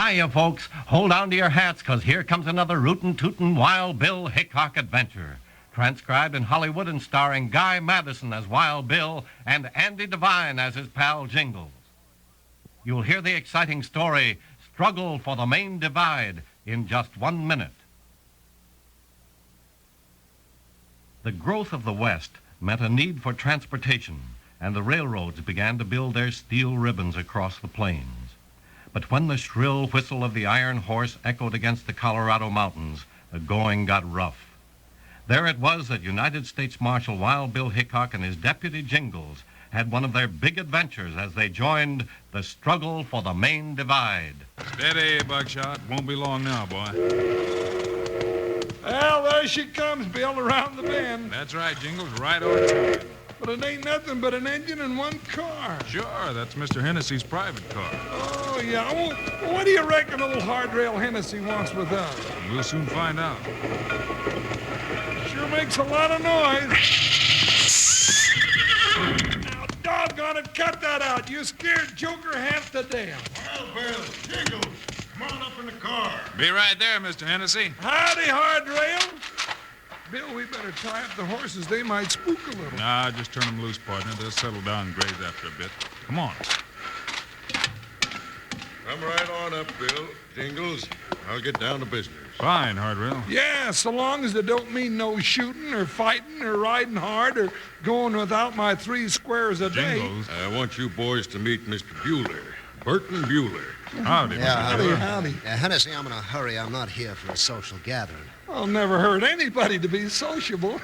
Hiya, folks. Hold on to your hats, because here comes another rootin' tootin' Wild Bill Hickok adventure. Transcribed in Hollywood and starring Guy Madison as Wild Bill and Andy Devine as his pal Jingles. You'll hear the exciting story, Struggle for the Main Divide, in just 1 minute. The growth of the West meant a need for transportation, and the railroads began to build their steel ribbons across the plains. But when the shrill whistle of the iron horse echoed against the Colorado mountains, the going got rough. There it was that United States Marshal Wild Bill Hickok and his deputy Jingles had one of their big adventures as they joined the struggle for the Main Divide. Steady, Buckshot. Won't be long now, boy. Well, there she comes, Bill, around the bend. That's right, Jingles. Right over time. But it ain't nothing but an engine and one car. Sure, that's Mr. Hennessy's private car. Oh, yeah. Well, what do you reckon old hard rail Hennessy wants with us? We'll soon find out. Sure makes a lot of noise. Now, doggone it, cut that out. You scared Joker half to death. Well, Bill, Jingles, come on up in the car. Be right there, Mr. Hennessy. Howdy, hard rail. Bill, we better tie up the horses. They might spook a little. Nah, just turn them loose, partner. They'll settle down and graze after a bit. Come on. Come right on up, Bill. Jingles, I'll get down to business. Fine, Hard Rail. Yeah, so long as it don't mean no shooting or fighting or riding hard or going without my 3 squares a day. Jingles. I want you boys to meet Mr. Bueller, Burton Bueller. Howdy, Mr. Howdy, Bueller. howdy. Hennessy, I'm in a hurry. I'm not here for a social gathering. I'll never hurt anybody to be sociable.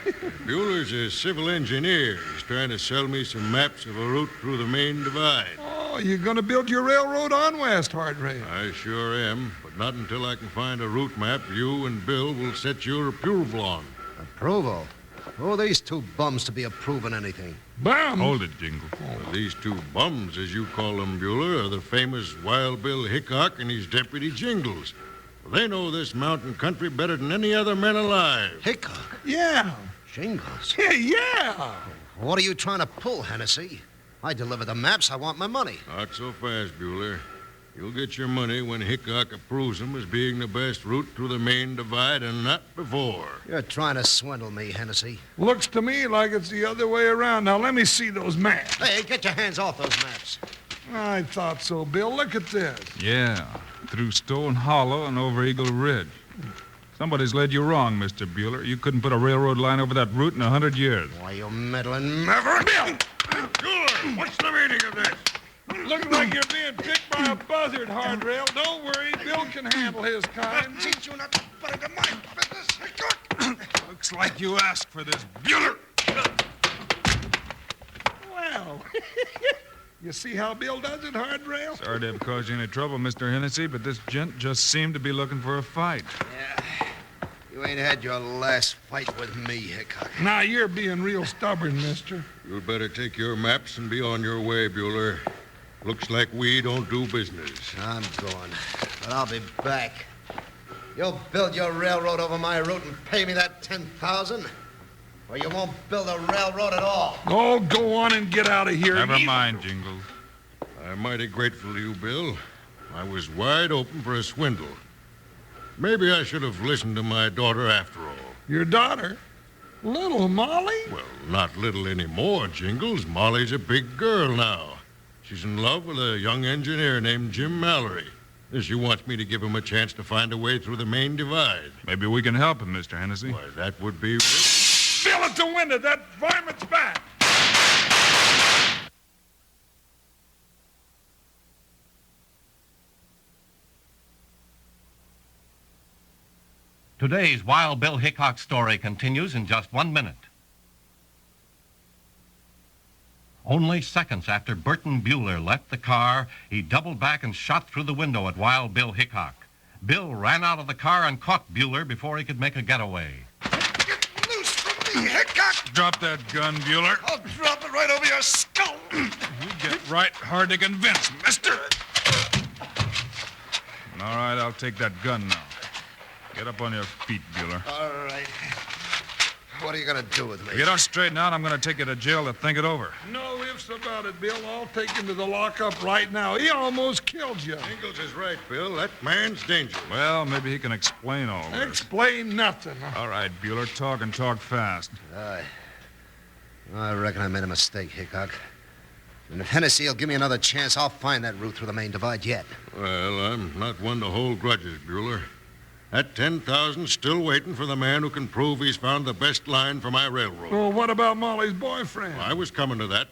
Bueller's a civil engineer. He's trying to sell me some maps of a route through the Main Divide. Oh, you're going to build your railroad on West, hard rail. I sure am, but not until I can find a route map you and Bill will set your approval on. Approval? Who are these 2 bums to be approving anything? Bum. Hold it, Jingles. Well, these 2 bums, as you call them, Bueller, are the famous Wild Bill Hickok and his deputy Jingles. They know this mountain country better than any other men alive. Hickok? Yeah. Jingles? Yeah. What are you trying to pull, Hennessy? I deliver the maps. I want my money. Not so fast, Bueller. You'll get your money when Hickok approves them as being the best route through the Main Divide and not before. You're trying to swindle me, Hennessy. Looks to me like it's the other way around. Now, let me see those maps. Hey, get your hands off those maps. I thought so, Bill. Look at this. Yeah, through Stone Hollow and over Eagle Ridge. Somebody's led you wrong, Mr. Bueller. You couldn't put a railroad line over that route in 100 years. Why, you meddling maverick? Bill! Bueller, what's the meaning of this? Looks like you're being picked by a buzzard, hard rail. Don't worry. Bill can handle his kind. I'll teach you not to butt into my business, Hickok. Looks like you asked for this, Bueller. Well, you see how Bill does it, hard rail? Sorry to have caused you any trouble, Mr. Hennessy, but this gent just seemed to be looking for a fight. Yeah. You ain't had your last fight with me, Hickok. Now, you're being real stubborn, mister. You'd better take your maps and be on your way, Bueller. Looks like we don't do business. I'm going, but I'll be back. You'll build your railroad over my route and pay me that $10,000, or you won't build a railroad at all. Oh, go on and get out of here. Never mind, Jingles. I'm mighty grateful to you, Bill. I was wide open for a swindle. Maybe I should have listened to my daughter after all. Your daughter? Little Molly? Well, not little anymore, Jingles. Molly's a big girl now. She's in love with a young engineer named Jim Mallory. She wants me to give him a chance to find a way through the Main Divide. Maybe we can help him, Mr. Hennessy. Why, that would be... Bill, at the window. That varmint's back. Today's Wild Bill Hickok story continues in just 1 minute. Only seconds after Burton Bueller left the car, he doubled back and shot through the window at Wild Bill Hickok. Bill ran out of the car and caught Bueller before he could make a getaway. Get loose from me, Hickok! Drop that gun, Bueller. I'll drop it right over your skull. You get right hard to convince, mister. All right, I'll take that gun now. Get up on your feet, Bueller. All right. what are you going to do with If me? you don't straighten out, I'm going to take you to jail to think it over. No ifs about it, Bill. I'll take him to the lockup right now. He almost killed you. Jingles is right, Bill. That man's dangerous. Well, maybe he can explain all this. Explain nothing. All right, Bueller, talk and talk fast. I reckon I made a mistake, Hickok. And if Hennessy will give me another chance, I'll find that route through the main divide yet. Well, I'm not one to hold grudges, Bueller. That 10,000's still waiting for the man who can prove he's found the best line for my railroad. Well, what about Molly's boyfriend? I was coming to that.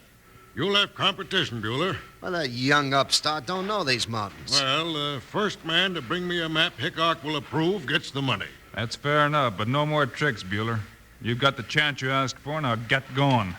You'll have competition, Bueller. Well, that young upstart don't know these mountains. Well, the first man to bring me a map Hickok will approve gets the money. That's fair enough, but no more tricks, Bueller. You've got the chance you asked for, now get going.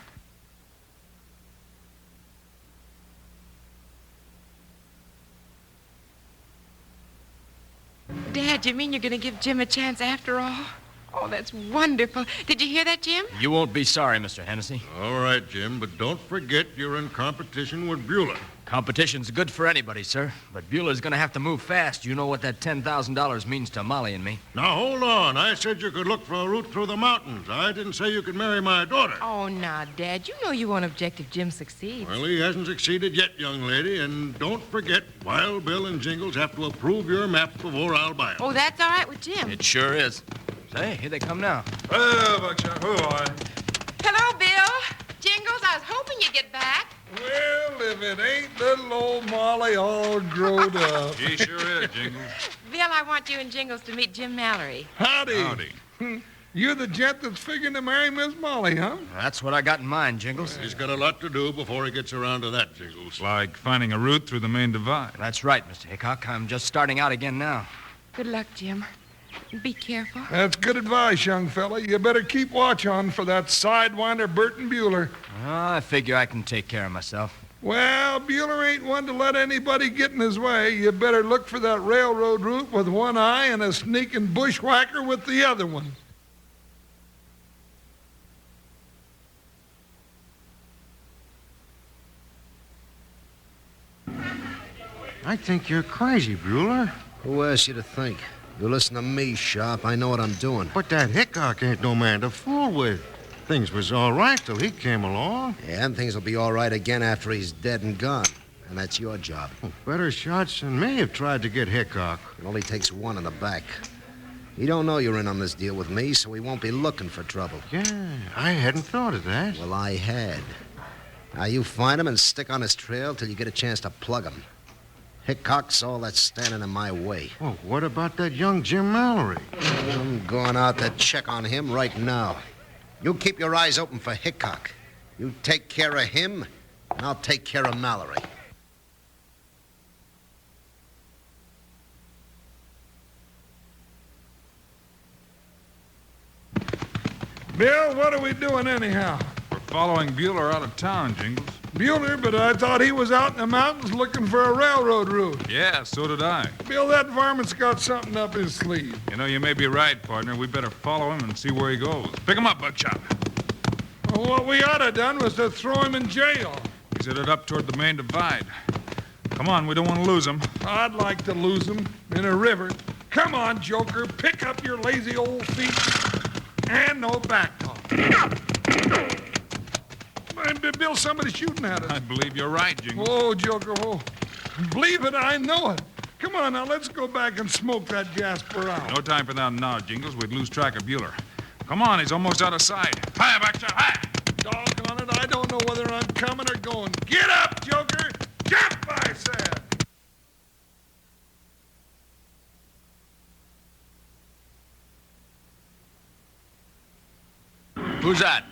Dad, you mean you're going to give Jim a chance after all? Oh, that's wonderful. Did you hear that, Jim? You won't be sorry, Mr. Hennessy. All right, Jim, but don't forget you're in competition with Bueller. Competition's good for anybody, sir. But Bueller's going to have to move fast. You know what that $10,000 means to Molly and me. Now, hold on. I said you could look for a route through the mountains. I didn't say you could marry my daughter. Oh, now, Dad, you know you won't object if Jim succeeds. Well, he hasn't succeeded yet, young lady. And don't forget, Wild Bill and Jingles have to approve your map before I'll buy it. Oh, that's all right with Jim. It sure is. Say, here they come now. Well, Buckshot, who are Hello, Bill. Jingles, I was hoping you'd get back. Well, if it ain't little old Molly all growed up. He sure is, Jingles. Bill, I want you and Jingles to meet Jim Mallory. Howdy. Howdy. You're the gent that's figuring to marry Miss Molly, huh? That's what I got in mind, Jingles. He's got a lot to do before he gets around to that, Jingles. Like finding a route through the main divide. That's right, Mr. Hickok. I'm just starting out again now. Good luck, Jim. Be careful. That's good advice, young fella. You better keep watch on for that sidewinder Burton Bueller. I figure I can take care of myself. Well, Bueller ain't one to let anybody get in his way. You better look for that railroad route with one eye and a sneaking bushwhacker with the other one. I think you're crazy, Bueller. Who asked you to think? You listen to me, Sharp. I know what I'm doing. But that Hickok ain't no man to fool with. Things was all right till he came along. Yeah, and things will be all right again after he's dead and gone. And that's your job. Well, better shots than me have tried to get Hickok. It only takes one in the back. He don't know you're in on this deal with me, so he won't be looking for trouble. Yeah, I hadn't thought of that. Well, I had. Now, you find him and stick on his trail till you get a chance to plug him. Hickok's all that's standing in my way. Well, what about that young Jim Mallory? I'm going out to check on him right now. You keep your eyes open for Hickok. You take care of him, and I'll take care of Mallory. Bill, what are we doing anyhow? We're following Bueller out of town, Jingles. Bueller, but I thought he was out in the mountains looking for a railroad route. Yeah, so did I. Bill, that varmint's got something up his sleeve. You know, you may be right, partner. We better follow him and see where he goes. Pick him up, Buckshot. Well, what we ought to done was to throw him in jail. He's headed up toward the main divide. Come on, we don't want to lose him. I'd like to lose him in a river. Come on, Joker, pick up your lazy old feet. And no back talk. Bill, somebody's shooting at us. I believe you're right, Jingles. Oh, Joker, oh. Believe it, I know it. Come on, now, let's go back and smoke that Jasper out. No time for that now, Jingles. We'd lose track of Bueller. Come on, he's almost out of sight. Hi, Buckshot, hi! Doggone it, I don't know whether I'm coming or going. Get up, Joker! Jump, I said! Who's that?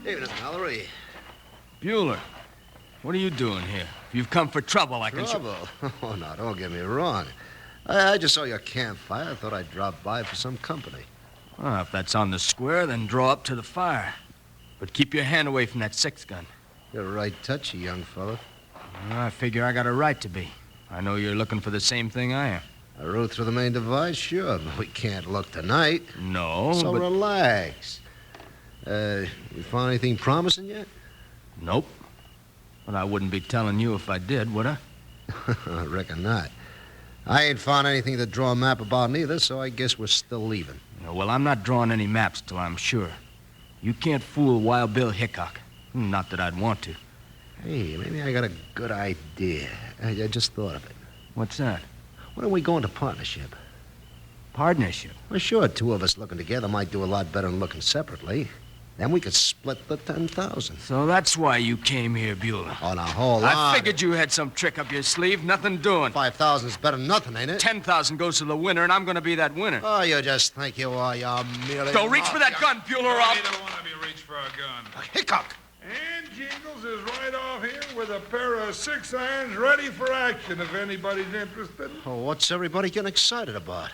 Evening, Mallory. Bueller. What are you doing here? If you've come for trouble, I can... Trouble? Oh, no, don't get me wrong. I just saw your campfire. I thought I'd drop by for some company. Well, if that's on the square, then draw up to the fire. But keep your hand away from that six-gun. You're right touchy, young fella. Well, I figure I got a right to be. I know you're looking for the same thing I am. A route through the main divide? Sure, but we can't look tonight. No, So but... relax. You found anything promising yet? Nope. But I wouldn't be telling you if I did, would I? I reckon not. I ain't found anything to draw a map about neither, so I guess we're still leaving. Well, I'm not drawing any maps till I'm sure. You can't fool Wild Bill Hickok. Not that I'd want to. Hey, maybe I got a good idea. I just thought of it. What's that? Why don't we go into partnership? Partnership? Well, sure, two of us looking together might do a lot better than looking separately. Then we could split the 10,000. So that's why you came here, Bueller. On a whole lot. I figured you had some trick up your sleeve. Nothing doing. 5,000 is better than nothing, ain't it? 10,000 goes to the winner, and I'm going to be that winner. Oh, you just think you are. You're merely... Go reach for that gun, Bueller. I don't want to be reach for a gun. Hickok! And Jingles is right off here with a pair of 6 irons ready for action if anybody's interested. Oh, what's everybody getting excited about?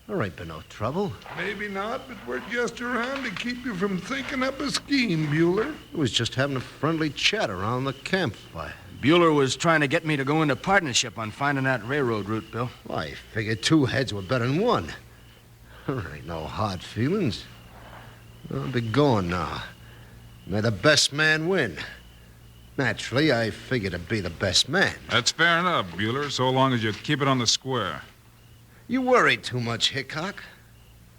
There ain't been no trouble. Maybe not, but we're just around to keep you from thinking up a scheme, Bueller. It was just having a friendly chat around the campfire. Bueller was trying to get me to go into partnership on finding that railroad route, Bill. Well, I figured 2 heads were better than 1. There ain't no hard feelings. I'll be going now. May the best man win. Naturally, I figured to be the best man. That's fair enough, Bueller, so long as you keep it on the square. You worry too much, Hickok.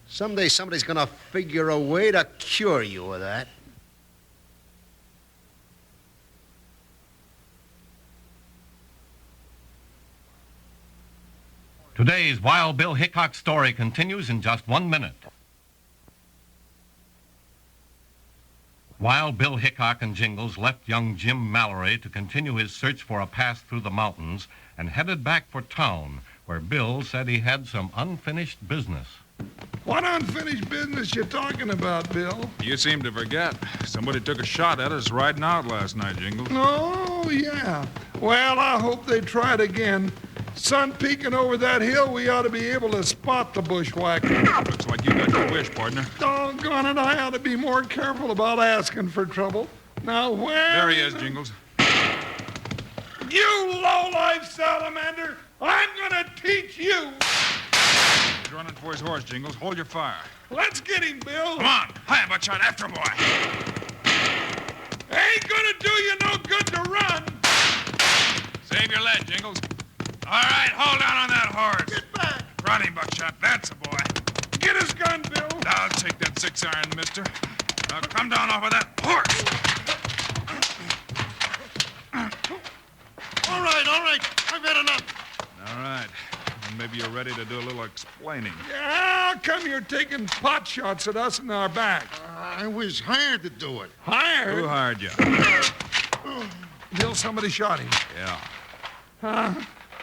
Someday somebody's gonna figure a way to cure you of that. Today's Wild Bill Hickok story continues in just 1 minute. Wild Bill Hickok and Jingles left young Jim Mallory to continue his search for a path through the mountains and headed back for town, where Bill said he had some unfinished business. What unfinished business you talking about, Bill? You seem to forget. Somebody took a shot at us riding out last night, Jingles. Oh, yeah. Well, I hope they try it again. Sun peeking over that hill, we ought to be able to spot the bushwhacker. Looks like you got your wish, partner. Doggone it, I ought to be more careful about asking for trouble. Now, where... There he is, Jingles. You low-life salamander! I'm gonna teach you! He's running for his horse, Jingles. Hold your fire. Let's get him, Bill! Come on. Hi, buckshot. After him, boy. Ain't gonna do you no good to run! Save your lead, Jingles. All right, hold on that horse. Get back! Running, buckshot. That's a boy. Get his gun, Bill! I'll take that 6 iron, mister. Now come down off of that horse. All right. I've had enough. All right. And maybe you're ready to do a little explaining. Yeah, how come you're taking pot shots at us in our back? I was hired to do it. Hired? Who hired you? Bill, somebody shot him. Yeah.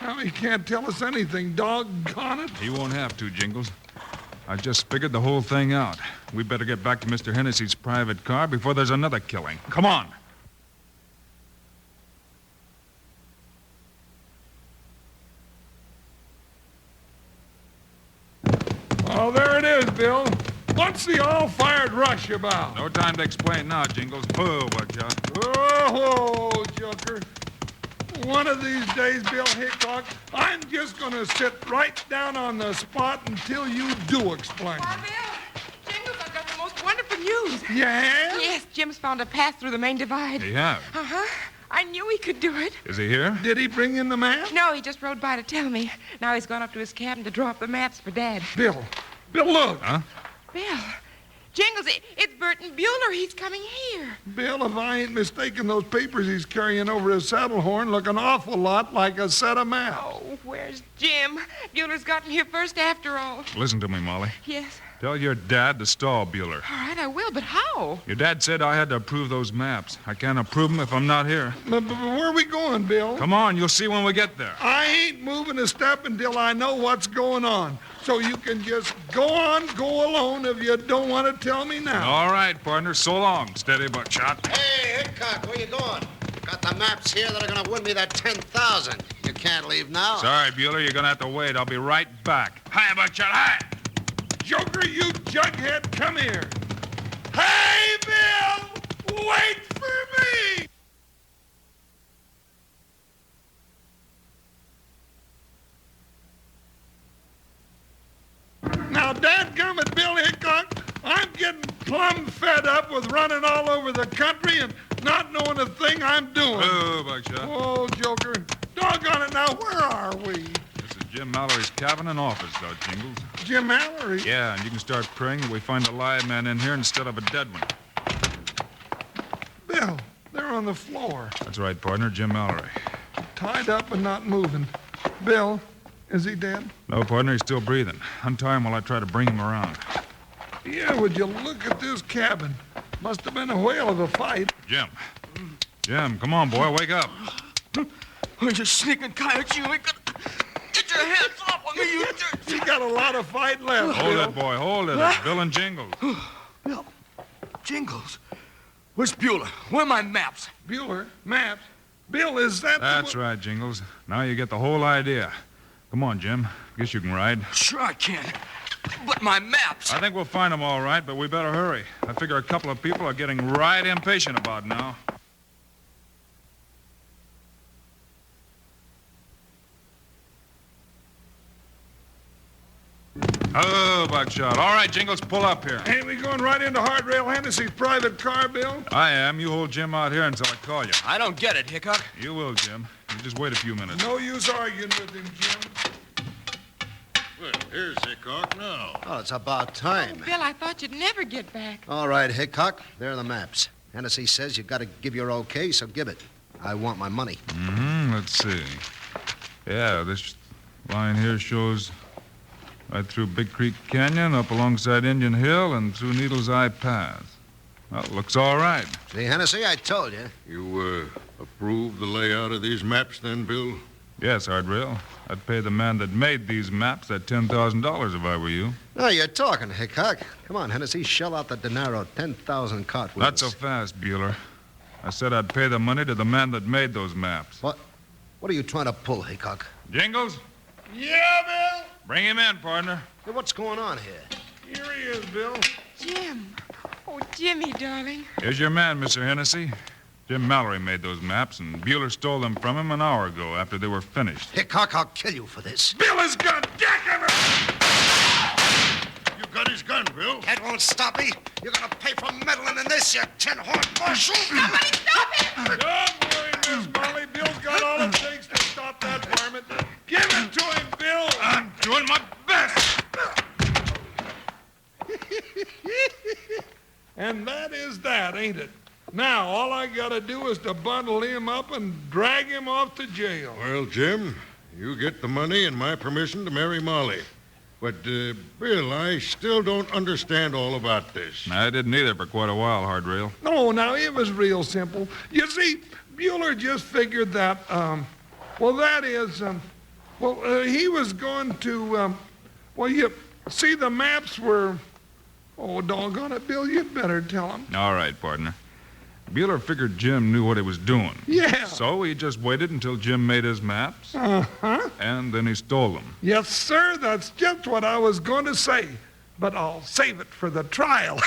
Now he can't tell us anything, doggone it. He won't have to, Jingles. I just figured the whole thing out. We better get back to Mr. Hennessy's private car before there's another killing. Come on. Oh, there it is, Bill. What's the all-fired rush about? No time to explain now, Jingles. Whoa, buckshot. Oh, Joker. One of these days, Bill Hickok, I'm just going to sit right down on the spot until you do explain. Why, Bill, Jingles, I've got the most wonderful news. Yeah? Yes, Jim's found a path through the main divide. He have. Uh-huh. I knew he could do it. Is he here? Did he bring in the map? No, he just rode by to tell me. Now he's gone up to his cabin to draw up the maps for Dad. Bill, look. Huh? Bill, Jingles, it's Burton Bueller. He's coming here. Bill, if I ain't mistaken, those papers he's carrying over his saddle horn look an awful lot like a set of maps. Oh, where's Jim? Bueller's gotten here first after all. Listen to me, Molly. Yes. Tell your dad to stall Bueller. All right, I will, but how? Your dad said I had to approve those maps. I can't approve them if I'm not here. But where are we going, Bill? Come on, you'll see when we get there. I ain't moving a step until I know what's going on. So you can just go alone if you don't want to tell me now. All right, partner. So long. Steady, buckshot. Hey, Hickok, where you going? Got the maps here that are gonna win me that 10,000. You can't leave now. Sorry, Bueller. You're gonna have to wait. I'll be right back. Hi, buckshot. Hi. Joker, you jughead, come here. Hey, Bill! Wait for me! Now, dadgummit, Bill Hickok, I'm getting plumb fed up with running all over the country and not knowing a thing I'm doing. Oh, buckshot. Oh, Joker. Doggone it, now, where are we? This is Jim Mallory's cabin and office, though, Jingles. Jim Mallory? Yeah, and you can start praying that we find a live man in here instead of a dead one. on the floor. That's right, partner, Jim Mallory. Tied up and not moving. Bill, is he dead? No, partner, he's still breathing. Untie him while I try to bring him around. Yeah, would you look at this cabin? Must have been a whale of a fight. Jim. Jim, come on, boy, wake up. Oh, you sneaking coyote, you ain't gonna... Get your hands off of me, you... You got a lot of fight left, Hold Bill. it, boy, hold it. It's Bill and Jingles. Bill, Jingles. Where's Bueller? Where are my maps? Bueller, maps. Bill, is that That's right, Jingles. Now you get the whole idea. Come on, Jim. Guess you can ride. Sure I can. But my maps... I think we'll find them all right, but we better hurry. I figure a couple of people are getting right impatient about now. Oh, buckshot. All right, Jingles, pull up here. Ain't we going right into Hard Rail Hennessy's private car, Bill? I am. You hold Jim out here until I call you. I don't get it, Hickok. You will, Jim. You just wait a few minutes. No use arguing with him, Jim. Well, here's Hickok now. Oh, it's about time. Bill, I thought you'd never get back. All right, Hickok, there are the maps. Hennessy says you've got to give your okay, so give it. I want my money. Let's see. Yeah, this line here shows right through Big Creek Canyon, up alongside Indian Hill, and through Needle's Eye Pass. Well, looks all right. See, Hennessy, I told you. You, approve the layout of these maps then, Bill? Yes, Hard Rail. I'd pay the man that made these maps that $10,000 if I were you. No, you're talking, Hickok. Come on, Hennessy, shell out the dinero, 10,000 cartwheels. Not so fast, Bueller. I said I'd pay the money to the man that made those maps. What are you trying to pull, Hickok? Jingles, Yeah, Bill? bring him in, partner. Hey, what's going on here? Here he is, Bill. Jim. Oh, Jimmy, darling. Here's your man, Mr. Hennessy. Jim Mallory made those maps, and Bueller stole them from him an hour ago after they were finished. Hickok, I'll kill you for this. Bill is gun. Jack him! You got his gun, Bill. That won't stop me. You're going to pay for meddling in this, you tin-horn marshal. Somebody stop him! Don't worry, Miss Molly. Bill's got all it takes to stop that varmint. Give it to him, Bill. I'm doing my best. And that is that, ain't it? Now, all I gotta do is to bundle him up and drag him off to jail. Well, Jim, you get the money and my permission to marry Molly. But, Bill, I still don't understand all about this. I didn't either for quite a while, Hard Rail. No, now, it was real simple. You see, Bueller just figured that, he was going to, you see, the maps were... Oh, doggone it, Bill, you'd better tell him. All right, partner. Bueller figured Jim knew what he was doing. Yeah. So he just waited until Jim made his maps, Uh-huh. and then he stole them. Yes, sir, that's just what I was going to say. But I'll save it for the trial.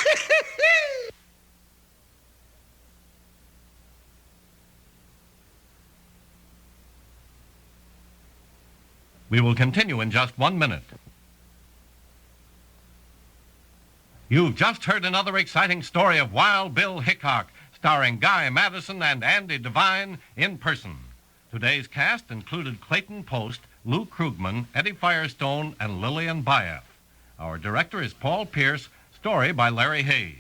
We will continue in just 1 minute. You've just heard another exciting story of Wild Bill Hickok, starring Guy Madison and Andy Devine in person. Today's cast included Clayton Post, Lou Krugman, Eddie Firestone, and Lillian Bayef. Our director is Paul Pierce, story by Larry Hayes.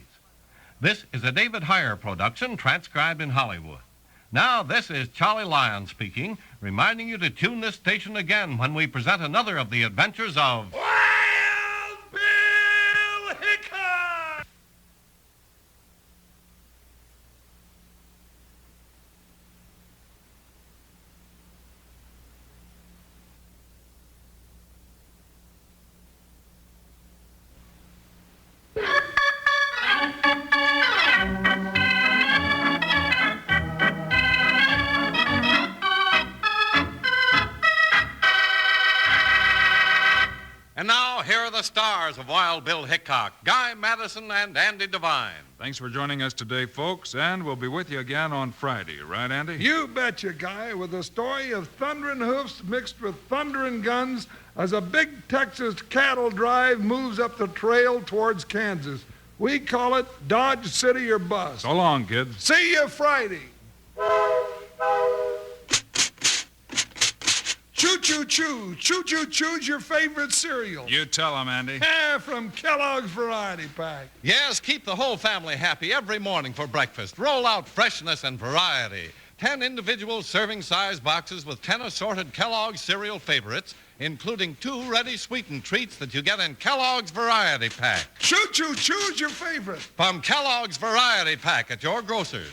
This is a David Heyer production transcribed in Hollywood. Now, this is Charlie Lyon speaking, reminding you to tune this station again when we present another of the adventures of... Wild Bill Hickok! And now, here are the stars of Wild Bill Hickok, Guy Madison and Andy Devine. Thanks for joining us today, folks, and we'll be with you again on Friday. Right, Andy? You betcha, Guy, with a story of thundering hoofs mixed with thundering guns as a big Texas cattle drive moves up the trail towards Kansas. We call it Dodge City or Bust. So long, kids. See you Friday. Shoot Choo-choo-choo. Choo-choo-choo's your favorite cereal. You tell him, Andy. From Kellogg's Variety Pack. Yes, keep the whole family happy every morning for breakfast. Roll out freshness and variety. 10 individual serving-size boxes with 10 assorted Kellogg's cereal favorites, including 2 ready-sweetened treats that you get in Kellogg's Variety Pack. Choo-choo-choo's your favorite. From Kellogg's Variety Pack at your grocer's.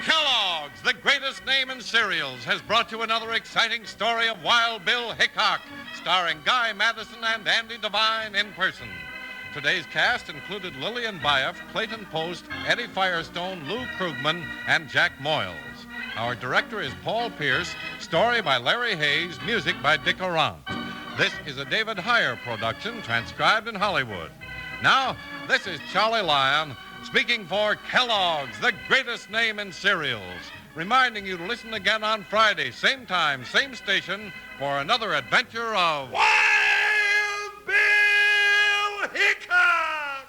Kellogg's, the greatest name in cereals, has brought you another exciting story of Wild Bill Hickok, starring Guy Madison and Andy Devine in person. Today's cast included Lillian Bayef, Clayton Post, Eddie Firestone, Lou Krugman, and Jack Moyles. Our director is Paul Pierce, story by Larry Hayes, music by Dick Orant. This is a David Heyer production, transcribed in Hollywood. Now, this is Charlie Lyon, speaking for Kellogg's, the greatest name in cereals, reminding you to listen again on Friday, same time, same station, for another adventure of Wild Bill Hickok!